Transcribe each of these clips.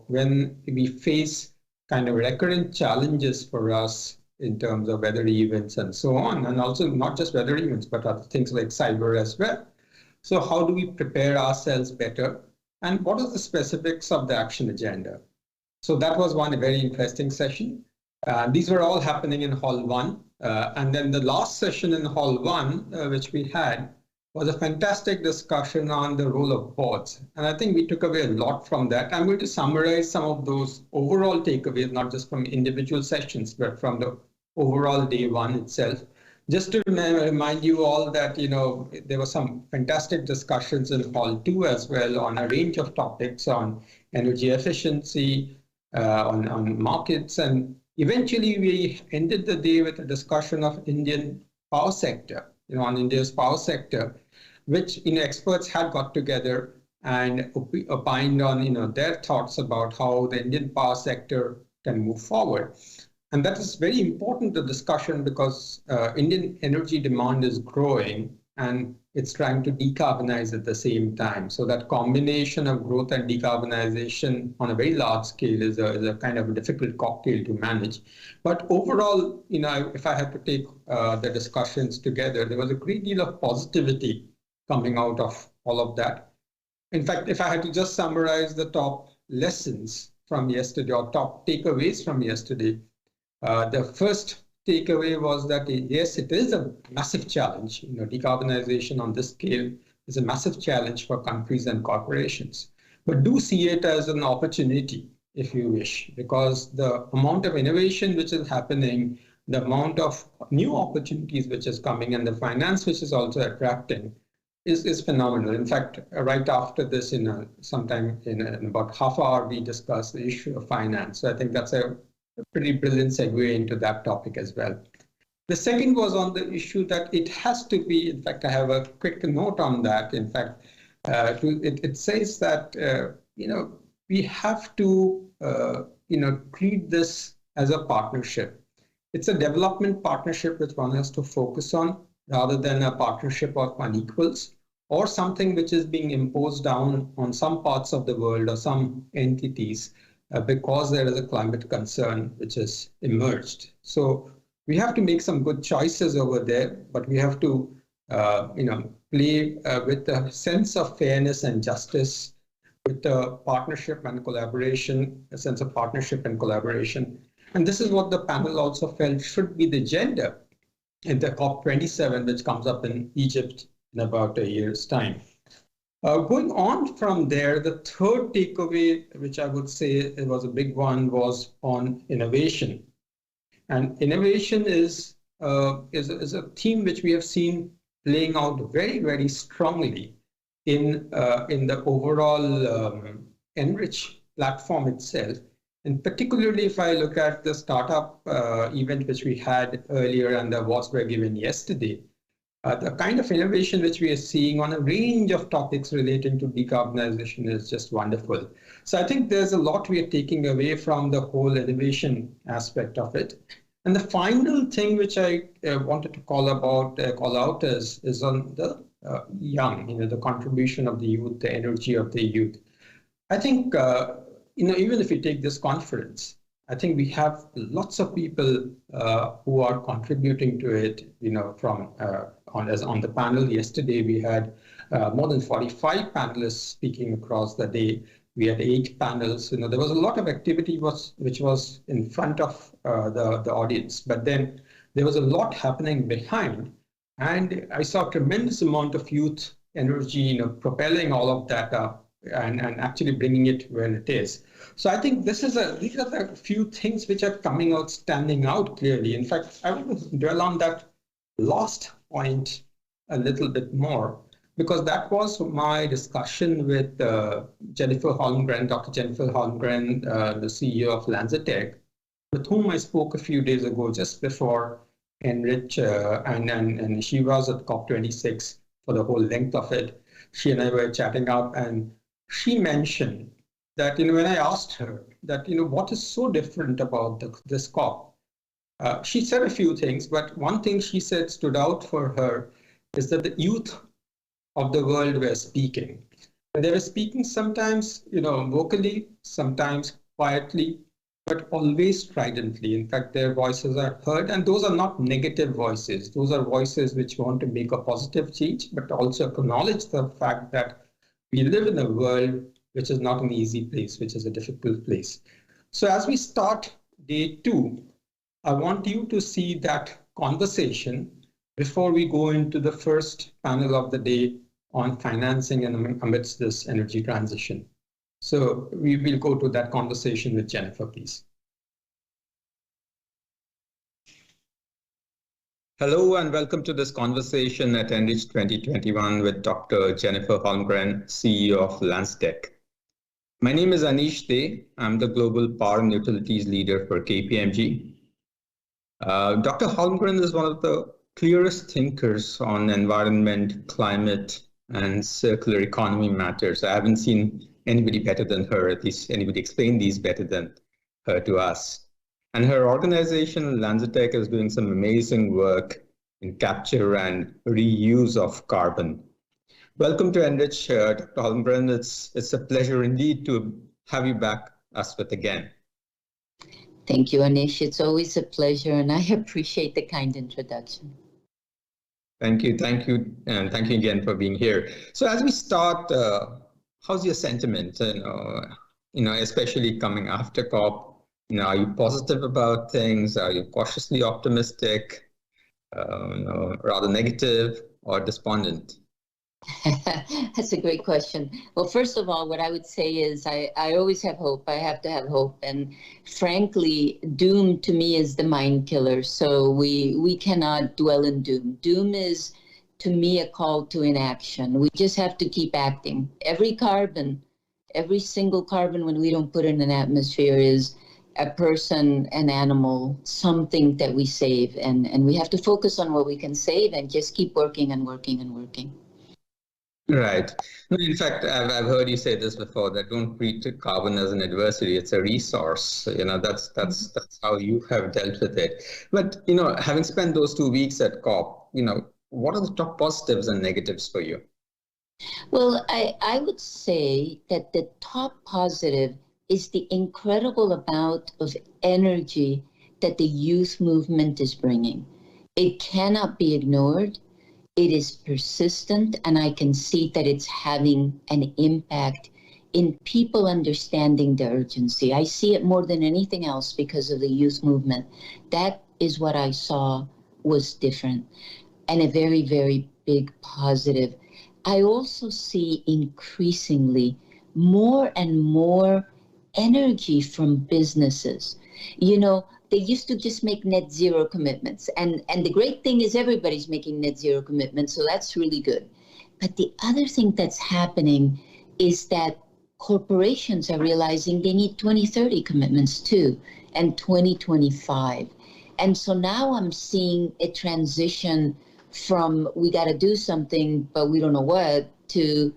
when we face kind of recurrent challenges for us in terms of weather events and so on, and also not just weather events, but other things like cyber as well. So how do we prepare ourselves better? And what are the specifics of the action agenda? So that was one very interesting session. These were all happening in Hall 1. And then the last session in Hall 1, which we had, was a fantastic discussion on the role of boards. And I think we took away a lot from that. I'm going to summarize some of those overall takeaways, not just from individual sessions, but from the overall day one itself. Just to remind you all that, there were some fantastic discussions in Hall 2 as well on a range of topics on energy efficiency, on markets, and eventually we ended the day with a discussion of Indian power sector, on India's power sector, which experts had got together and opined on their thoughts about how the Indian power sector can move forward. And that is very important to discussion because Indian energy demand is growing and it's trying to decarbonize at the same time. So that combination of growth and decarbonization on a very large scale is a kind of a difficult cocktail to manage. But overall, if I had to take the discussions together, there was a great deal of positivity coming out of all of that. In fact, if I had to just summarize the top lessons from yesterday or top takeaways from yesterday, the first takeaway was that, yes, it is a massive challenge. Decarbonization on this scale is a massive challenge for countries and corporations. But do see it as an opportunity, if you wish, because the amount of innovation which is happening, the amount of new opportunities which is coming, and the finance which is also attracting is phenomenal. In fact, right after this, sometime in about half hour, we discussed the issue of finance. So I think that's a pretty brilliant segue into that topic as well. The second was on the issue that it has to be, in fact, I have a quick note on that. In fact, it says that, we have to, treat this as a partnership. It's a development partnership which one has to focus on rather than a partnership of unequals or something which is being imposed down on some parts of the world or some entities because there is a climate concern which has emerged. So we have to make some good choices over there, but we have to, play with a sense of fairness and justice, with a partnership and collaboration, a sense of partnership and collaboration. And this is what the panel also felt should be the agenda in the COP27, which comes up in Egypt in about a year's time. Going on from there, the third takeaway, which I would say it was a big one, was on innovation. And innovation is a theme which we have seen playing out very, very strongly in the overall Enrich platform itself. And particularly if I look at the startup event which we had earlier and the awards were given yesterday, the kind of innovation which we are seeing on a range of topics relating to decarbonization is just wonderful. So I think there's a lot we are taking away from the whole innovation aspect of it. And the final thing which I wanted to call out is on the young, the contribution of the youth, the energy of the youth. I think, even if you take this conference, I think we have lots of people who are contributing to it, from on the panel yesterday, we had more than 45 panelists speaking across the day. We had 8 panels. There was a lot of activity which was in front of the audience, but then there was a lot happening behind. And I saw a tremendous amount of youth energy, propelling all of that up and actually bringing it where it is. So I think these are the few things which are standing out clearly. In fact, I want to dwell on that last point a little bit more, because that was my discussion with Jennifer Holmgren, Dr. Jennifer Holmgren, the CEO of LanzaTech, with whom I spoke a few days ago, just before Enrich, and she was at COP26 for the whole length of it. She and I were chatting up, and she mentioned that, when I asked her that, what is so different about this COP, she said a few things, but one thing she said stood out for her is that the youth of the world were speaking. And they were speaking sometimes, vocally, sometimes quietly, but always stridently. In fact, their voices are heard, and those are not negative voices. Those are voices which want to make a positive change, but also acknowledge the fact that we live in a world which is not an easy place, which is a difficult place. So as we start day 2, I want you to see that conversation before we go into the first panel of the day on financing and amidst this energy transition. So we will go to that conversation with Jennifer, please. Hello and welcome to this conversation at Enrich 2021 with Dr. Jennifer Holmgren, CEO of Lanstech. My name is Anish Dey. I'm the Global Power and Utilities Leader for KPMG. Dr. Holmgren is one of the clearest thinkers on environment, climate, and circular economy matters. I haven't seen anybody better than her, at least anybody explain these better than her to us. And her organization, Lanstech, is doing some amazing work in capture and reuse of carbon. Welcome to Enrich, Dr. Holmgren. It's a pleasure indeed to have you back us with again. Thank you, Anish. It's always a pleasure, and I appreciate the kind introduction. Thank you, and thank you again for being here. So as we start, how's your sentiment? Especially coming after COP. Are you positive about things? Are you cautiously optimistic? Rather negative or despondent? That's a great question. Well, first of all, what I would say is I always have hope. I have to have hope. And frankly, doom to me is the mind killer. So we cannot dwell in doom. Doom is, to me, a call to inaction. We just have to keep acting. Every single carbon when we don't put in an atmosphere is a person, an animal, something that we save. And we have to focus on what we can save and just keep working and working and working. Right. In fact, I've heard you say this before, that don't treat carbon as an adversary, it's a resource. That's how you have dealt with it. But, having spent those 2 weeks at COP, what are the top positives and negatives for you? Well, I would say that the top positive is the incredible amount of energy that the youth movement is bringing. It cannot be ignored. It is persistent, and I can see that it's having an impact in people understanding the urgency. I see it more than anything else because of the youth movement. That is what I saw was different, and a very, very big positive. I also see increasingly more and more energy from businesses. They used to just make net zero commitments. And the great thing is everybody's making net zero commitments, so that's really good. But the other thing that's happening is that corporations are realizing they need 2030 commitments too, and 2025. And so now I'm seeing a transition from we got to do something, but we don't know what, to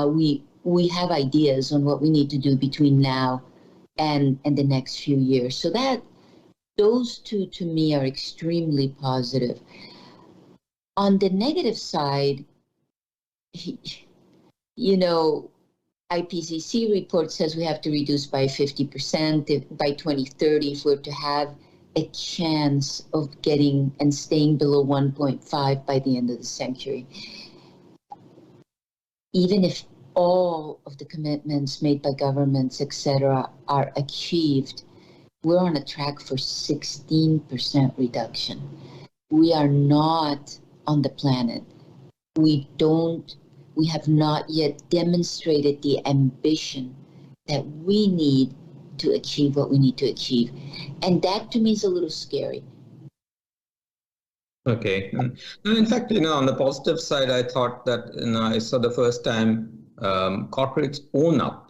we have ideas on what we need to do between now and the next few years. So those two to me are extremely positive. On the negative side, IPCC report says we have to reduce by 50% by 2030 if we're to have a chance of getting and staying below 1.5 by the end of the century. Even if all of the commitments made by governments, etc., are achieved, we're on a track for 16% reduction. We are not on the planet. We have not yet demonstrated the ambition that we need to achieve what we need to achieve. And that to me is a little scary. Okay. In fact, on the positive side, I thought that I saw the first time corporates own up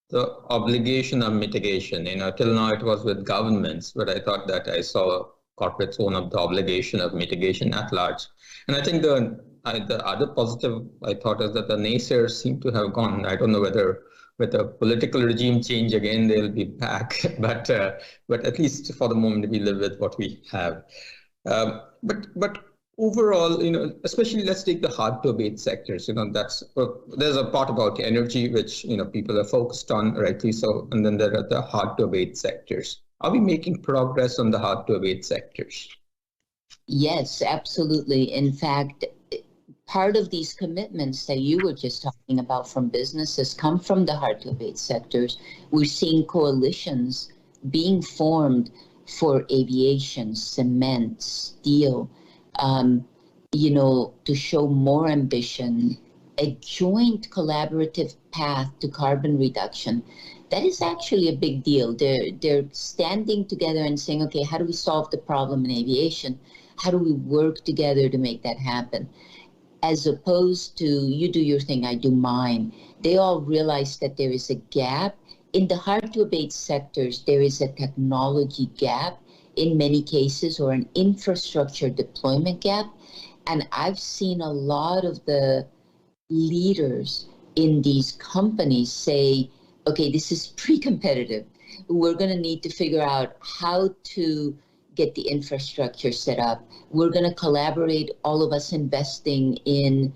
the obligation of mitigation. Till now it was with governments, but I thought that I saw corporates own up the obligation of mitigation at large. And I think the other positive I thought is that the naysayers seem to have gone. I don't know whether with a political regime change again they'll be back, but at least for the moment we live with what we have. But overall, especially let's take the hard to abate sectors. There's a part about energy, which, people are focused on, rightly so. And then there are the hard to abate sectors. Are we making progress on the hard to abate sectors? Yes, absolutely. In fact, part of these commitments that you were just talking about from businesses come from the hard to abate sectors. We're seeing coalitions being formed for aviation, cement, steel, to show more ambition, a joint collaborative path to carbon reduction. That is actually a big deal. They're standing together and saying, okay, how do we solve the problem in aviation? How do we work together to make that happen? As opposed to you do your thing, I do mine. They all realize that there is a gap. In the hard to abate sectors, there is a technology gap in many cases, or an infrastructure deployment gap. And I've seen a lot of the leaders in these companies say, okay, this is pre-competitive. We're going to need to figure out how to get the infrastructure set up. We're going to collaborate, all of us investing in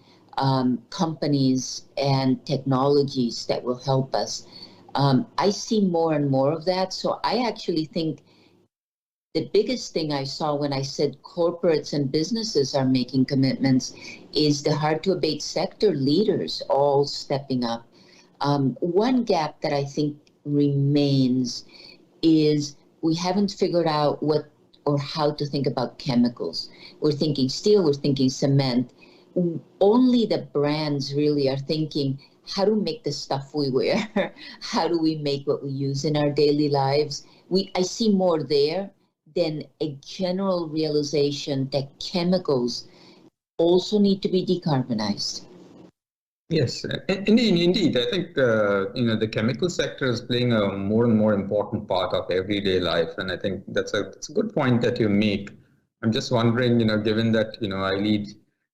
companies and technologies that will help us. I see more and more of that. So I actually think the biggest thing I saw when I said corporates and businesses are making commitments is the hard to abate sector leaders all stepping up. One gap that I think remains is we haven't figured out what or how to think about chemicals. We're thinking steel, we're thinking cement. Only the brands really are thinking, how do we make the stuff we wear? How do we make what we use in our daily lives? I see more there than a general realization that chemicals also need to be decarbonized. Yes, indeed. I think the chemical sector is playing a more and more important part of everyday life, and I think that's a good point that you make. I'm just wondering, given that I lead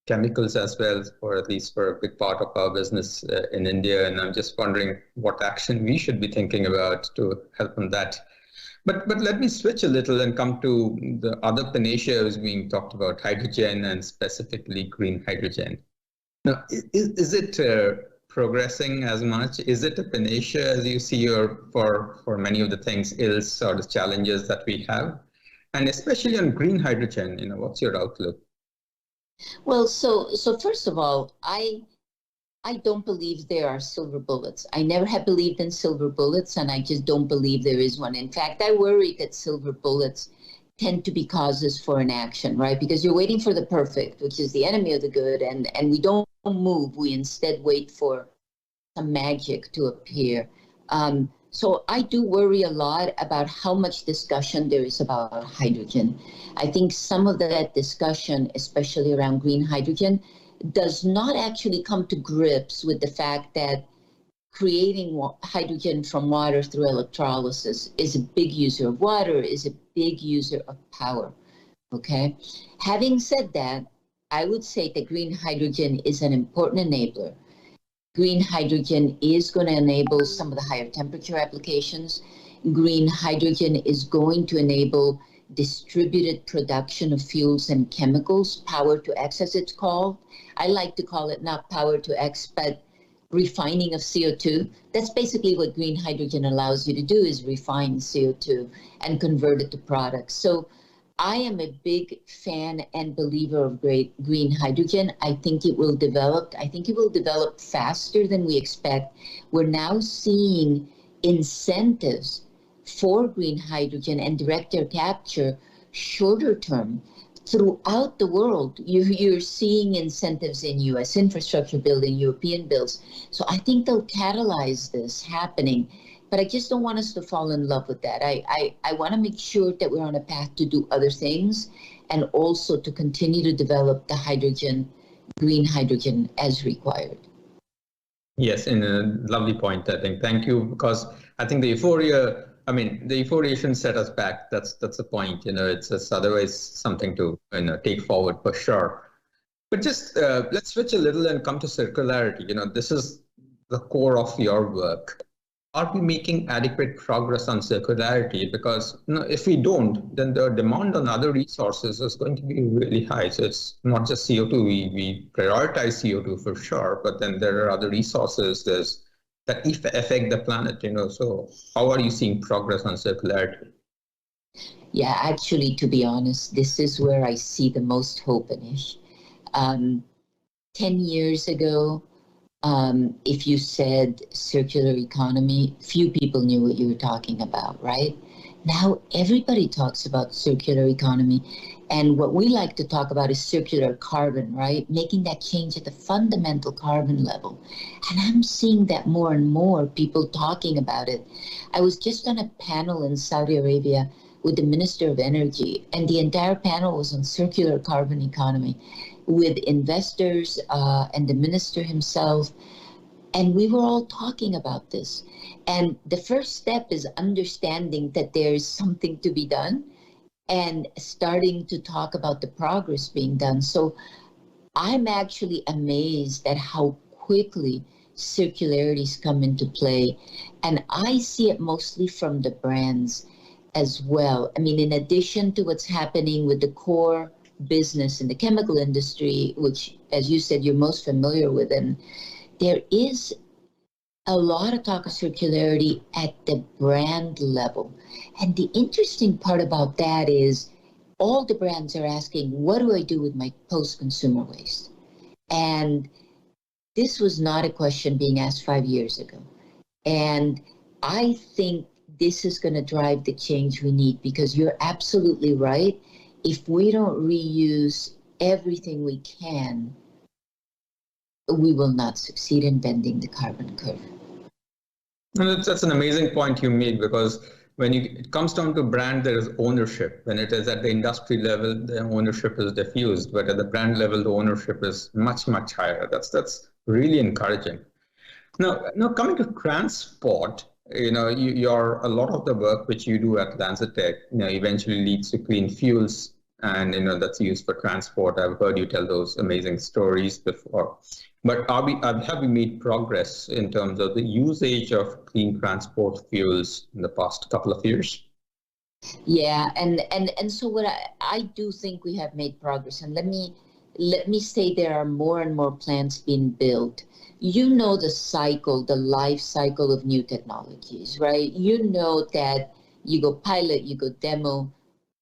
chemicals as well, or at least for a big part of our business in India, and I'm just wondering what action we should be thinking about to help on that. But let me switch a little and come to the other panacea is being talked about, hydrogen, and specifically green hydrogen. Now, is it progressing as much? Is it a panacea as you see, or for many of the things, ills or the challenges that we have? And especially on green hydrogen, what's your outlook? Well, so first of all, I don't believe there are silver bullets. I never have believed in silver bullets, and I just don't believe there is one. In fact, I worry that silver bullets tend to be causes for inaction, right? Because you're waiting for the perfect, which is the enemy of the good, and we don't move. We instead wait for some magic to appear. So I do worry a lot about how much discussion there is about hydrogen. I think some of that discussion, especially around green hydrogen, does not actually come to grips with the fact that creating hydrogen from water through electrolysis is a big user of water, is a big user of power, okay? Having said that, I would say that green hydrogen is an important enabler. Green hydrogen is going to enable some of the higher temperature applications. Green hydrogen is going to enable distributed production of fuels and chemicals, power to X as it's called. I like to call it not power to X, but refining of CO2. That's basically what green hydrogen allows you to do, is refine CO2 and convert it to products. So I am a big fan and believer of green hydrogen. I think it will develop. I think it will develop faster than we expect. We're now seeing incentives for green hydrogen and direct air capture shorter term. Throughout the world, you're seeing incentives in U.S. infrastructure bill, in European bills. So I think they'll catalyze this happening. But I just don't want us to fall in love with that. I want to make sure that we're on a path to do other things, and also to continue to develop the hydrogen, green hydrogen, as required. Yes, and a lovely point, I think. Thank you, because I think the euphoria shouldn't set us back. That's the point. It's just otherwise something to take forward for sure. But just let's switch a little and come to circularity. This is the core of your work. are we making adequate progress on circularity? Because if we don't, then the demand on other resources is going to be really high. So it's not just CO2. We prioritize CO2 for sure, but then there are other resources that affect the planet. So how are you seeing progress on circularity? Yeah, actually, to be honest, this is where I see the most hope, Anish. 10 years ago, if you said circular economy, few people knew what you were talking about, right? Now everybody talks about circular economy. And what we like to talk about is circular carbon, right? Making that change at the fundamental carbon level. And I'm seeing that more and more people talking about it. I was just on a panel in Saudi Arabia with the Minister of Energy, and the entire panel was on circular carbon economy with investors and the minister himself. And we were all talking about this. And the first step is understanding that there's something to be done and starting to talk about the progress being done. So I'm actually amazed at how quickly circularity's come into play. And I see it mostly from the brands as well. I mean, in addition to what's happening with the core business in the chemical industry, which, as you said, you're most familiar with, and there is a lot of talk of circularity at the brand level. And the interesting part about that is all the brands are asking, what do I do with my post-consumer waste? And this was not a question being asked 5 years ago. And I think this is going to drive the change we need, because you're absolutely right. If we don't reuse everything we can, we will not succeed in bending the carbon curve. And that's an amazing point you made, because when it comes down to brand, there is ownership. When it is at the industry level, the ownership is diffused, but at the brand level, the ownership is much, much higher. That's really encouraging. Now coming to transport, your a lot of the work which you do at LanzaTech, eventually leads to clean fuels, and that's used for transport. I've heard you tell those amazing stories before. But have we made progress in terms of the usage of clean transport fuels in the past couple of years? Yeah, and so what I do think we have made progress, and let me say there are more and more plants being built. You know the cycle, the life cycle of new technologies, right? You know that you go pilot, you go demo,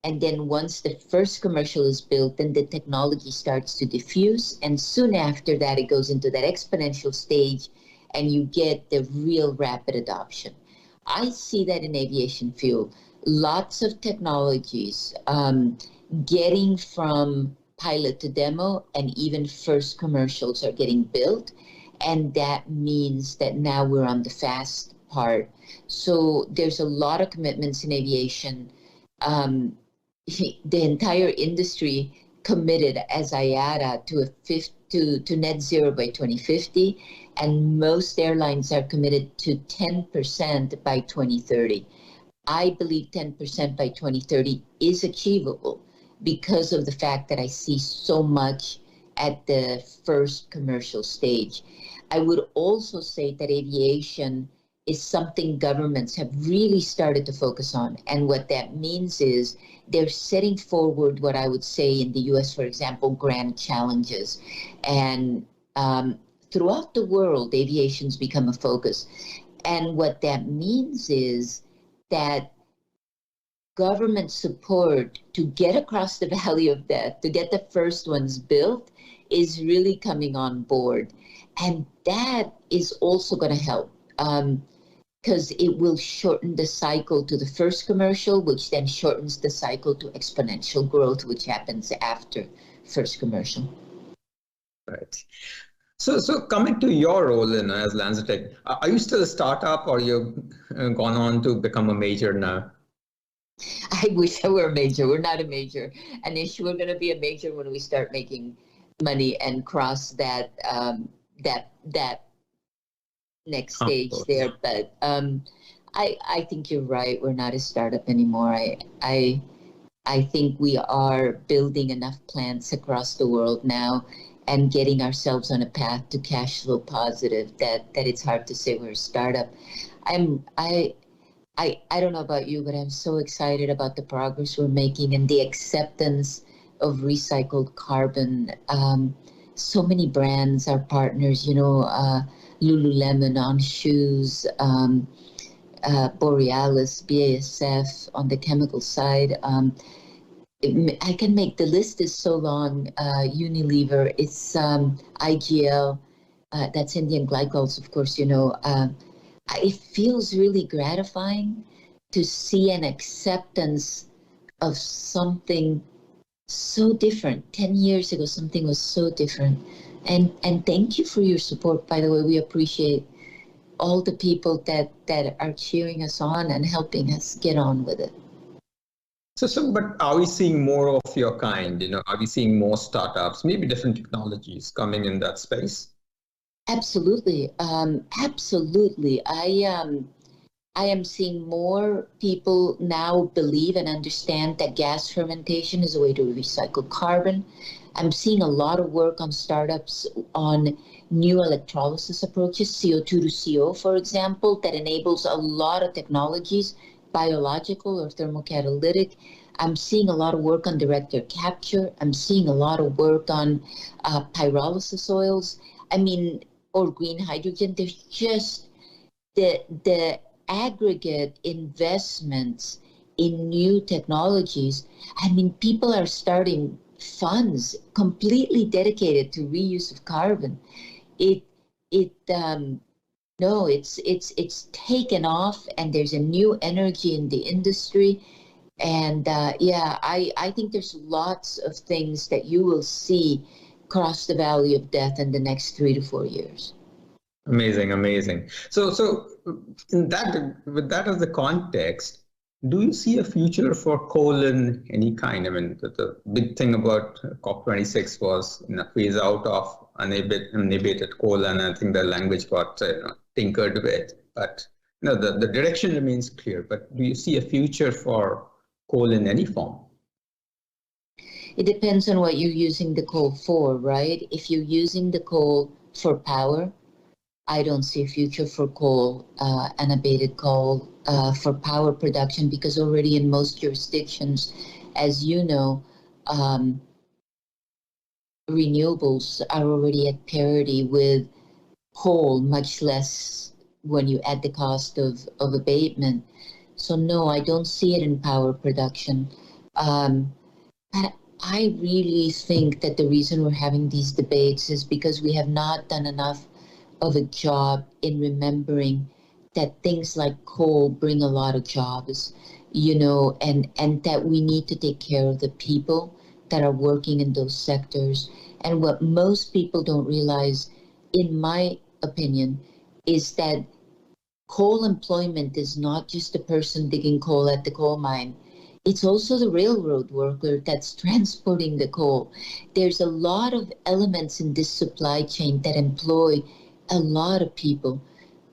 and then once the first commercial is built, then the technology starts to diffuse, and soon after that, it goes into that exponential stage, and you get the real rapid adoption. I see that in aviation fuel. Lots of technologies getting from pilot to demo, and even first commercials are getting built. And that means that now we're on the fast part. So there's a lot of commitments in aviation. The entire industry committed as IATA to net zero by 2050, and most airlines are committed to 10% by 2030. I believe 10% by 2030 is achievable because of the fact that I see so much at the first commercial stage. I would also say that aviation is something governments have really started to focus on. And what that means is they're setting forward what I would say in the US, for example, grand challenges. And throughout the world, aviation's become a focus. And what that means is that government support to get across the valley of death, to get the first ones built, is really coming on board. And that is also going to help. Because it will shorten the cycle to the first commercial, which then shortens the cycle to exponential growth, which happens after first commercial. Right. So coming to your role as LanzaTech, are you still a startup, or you've gone on to become a major now? I wish I were a major. We're not a major. Anish, we're going to be a major when we start making money and cross that that next stage there. But I think you're right. We're not a startup anymore. I think we are building enough plants across the world now, and getting ourselves on a path to cash flow positive, that it's hard to say we're a startup. I don't know about you, but I'm so excited about the progress we're making and the acceptance of recycled carbon. So many brands are partners, Lululemon on shoes, Borealis, BASF on the chemical side. I can make, the list is so long. Unilever, it's IGL, that's Indian glycols, of course, it feels really gratifying to see an acceptance of something so different. 10 years ago, something was so different. And thank you for your support, by the way. We appreciate all the people that are cheering us on and helping us get on with it. But are we seeing more of your kind? Are we seeing more startups, maybe different technologies coming in that space? Absolutely. Absolutely. I am seeing more people now believe and understand that gas fermentation is a way to recycle carbon. I'm seeing a lot of work on startups on new electrolysis approaches, CO2 to CO, for example, that enables a lot of technologies, biological or thermocatalytic. I'm seeing a lot of work on direct air capture. I'm seeing a lot of work on pyrolysis oils. Or green hydrogen. There's just the aggregate investments in new technologies. People are starting funds completely dedicated to reuse of carbon. It's taken off, and there's a new energy in the industry. And I think there's lots of things that you will see cross the valley of death in the next 3 to 4 years. Amazing. So with that as the context, do you see a future for coal in any kind? The big thing about COP26 was phase out of unabated coal, and I think the language got tinkered with. But the direction remains clear. But do you see a future for coal in any form? It depends on what you're using the coal for, right? If you're using the coal for power, I don't see a future for coal, unabated coal, for power production, because already in most jurisdictions, as you know, renewables are already at parity with coal, much less when you add the cost of abatement. So no, I don't see it in power production. But I really think that the reason we're having these debates is because we have not done enough of a job in remembering that things like coal bring a lot of jobs, and that we need to take care of the people that are working in those sectors. And what most people don't realize, in my opinion, is that coal employment is not just a person digging coal at the coal mine. It's also the railroad worker that's transporting the coal. There's a lot of elements in this supply chain that employ a lot of people.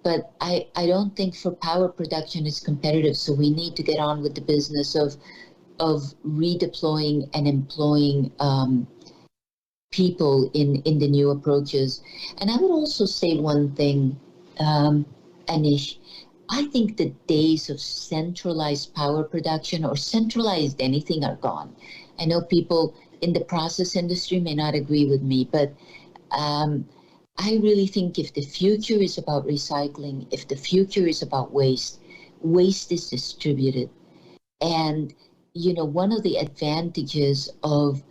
But I don't think for power production it's competitive. So we need to get on with the business of redeploying and employing people in the new approaches. And I would also say one thing, Anish. I think the days of centralized power production or centralized anything are gone. I know people in the process industry may not agree with me, but I really think if the future is about recycling, if the future is about waste, waste is distributed. And, one of the advantages of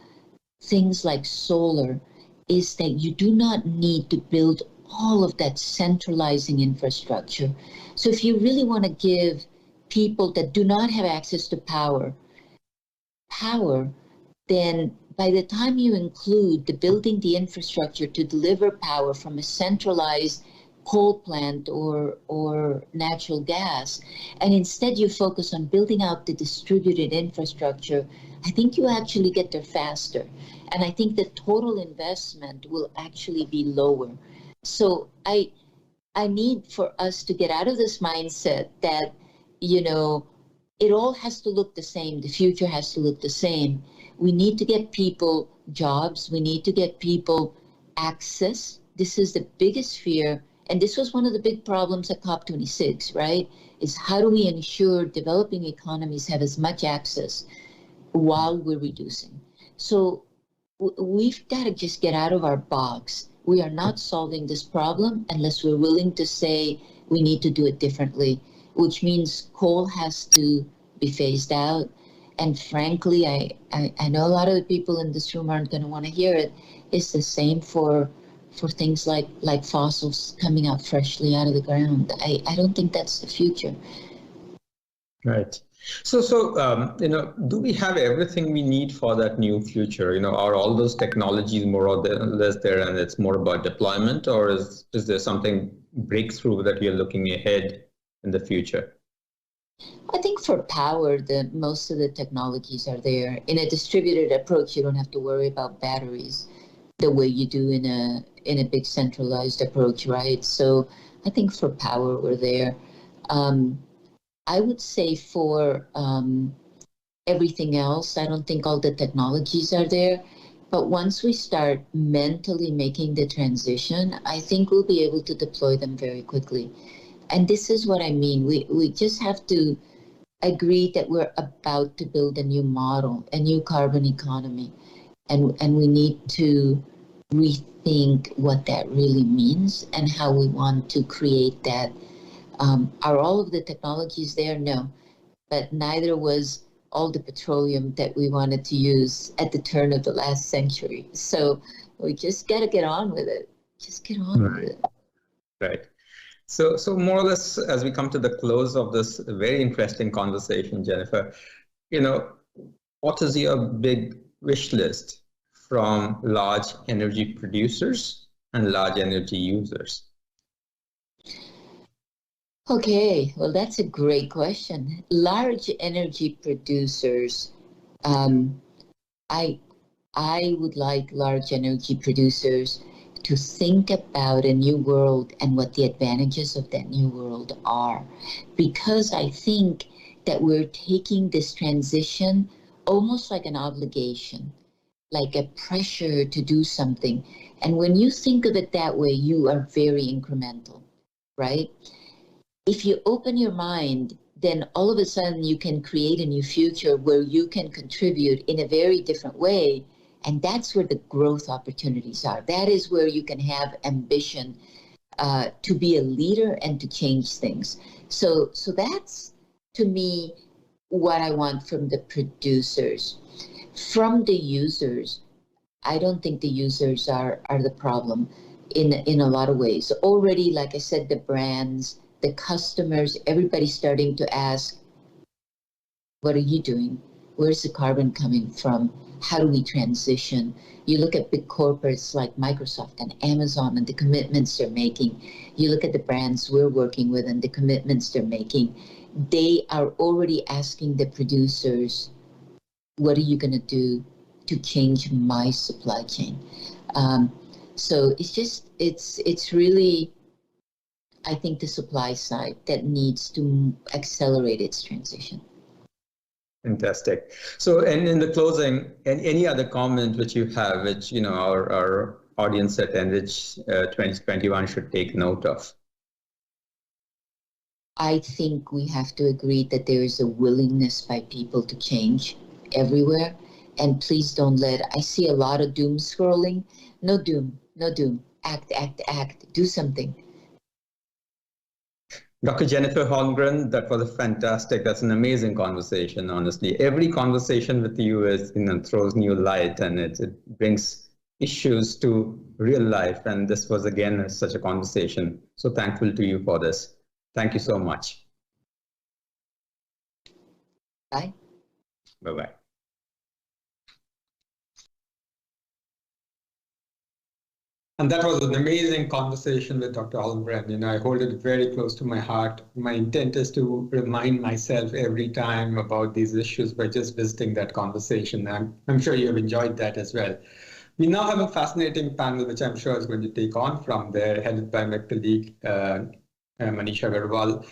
things like solar is that you do not need to build all of that centralizing infrastructure. So if you really want to give people that do not have access to power, then by the time you include the building the infrastructure to deliver power from a centralized coal plant or natural gas, and instead you focus on building out the distributed infrastructure, I think you actually get there faster. And I think the total investment will actually be lower. So I need for us to get out of this mindset that, it all has to look the same. The future has to look the same. We need to get people jobs. We need to get people access. This is the biggest fear. And this was one of the big problems at COP26, right? Is how do we ensure developing economies have as much access while we're reducing? So we've got to just get out of our box. We are not solving this problem unless we're willing to say we need to do it differently, which means coal has to be phased out. And frankly, I know a lot of the people in this room aren't going to want to hear it. It's the same for things like fossils coming out freshly out of the ground. I don't think that's the future. Right. So, do we have everything we need for that new future? Are all those technologies more or less there, and it's more about deployment, or is there something breakthrough that you're looking ahead in the future? I think for power, most of the technologies are there. In a distributed approach, you don't have to worry about batteries the way you do in a big centralized approach, right? So I think for power, we're there. I would say for everything else, I don't think all the technologies are there. But once we start mentally making the transition, I think we'll be able to deploy them very quickly. And this is what I mean. We just have to agree that we're about to build a new model, a new carbon economy. And we need to rethink what that really means and how we want to create that. Are all of the technologies there? No. But neither was all the petroleum that we wanted to use at the turn of the last century. So we just got to get on with it. Just get on with it. Right. So more or less, as we come to the close of this very interesting conversation, Jennifer, what is your big wish list from large energy producers and large energy users? Okay, well, that's a great question. Large energy producers, I would like large energy producers to think about a new world and what the advantages of that new world are. Because I think that we're taking this transition almost like an obligation, like a pressure to do something. And when you think of it that way, you are very incremental, right? If you open your mind, then all of a sudden you can create a new future where you can contribute in a very different way. And that's where the growth opportunities are. That is where you can have ambition to be a leader and to change things. So that's, to me, what I want from the producers. From the users, I don't think the users are the problem in a lot of ways. Already, like I said, the brands, the customers, everybody's starting to ask, what are you doing? Where's the carbon coming from? How do we transition? You look at big corporates like Microsoft and Amazon and the commitments they're making. You look at the brands we're working with and the commitments they're making. They are already asking the producers, what are you going to do to change my supply chain? So it's really, I think, the supply side that needs to accelerate its transition. Fantastic. So, and in the closing, any other comment which you have, which our audience at Enrich 2021 should take note of? I think we have to agree that there is a willingness by people to change everywhere. And please don't I see a lot of doom scrolling. No doom, no doom. Act, act, act. Do something. Dr. Jennifer Holmgren, that was that's an amazing conversation, honestly. Every conversation with you throws new light, and it brings issues to real life. And this was, again, such a conversation. So thankful to you for this. Thank you so much. Bye. Bye-bye. And that was an amazing conversation with Dr. Holmgren. I hold it very close to my heart. My intent is to remind myself every time about these issues by just visiting that conversation. I'm sure you have enjoyed that as well. We now have a fascinating panel, which I'm sure is going to take on from there, headed by my colleague, Manish Agarwal.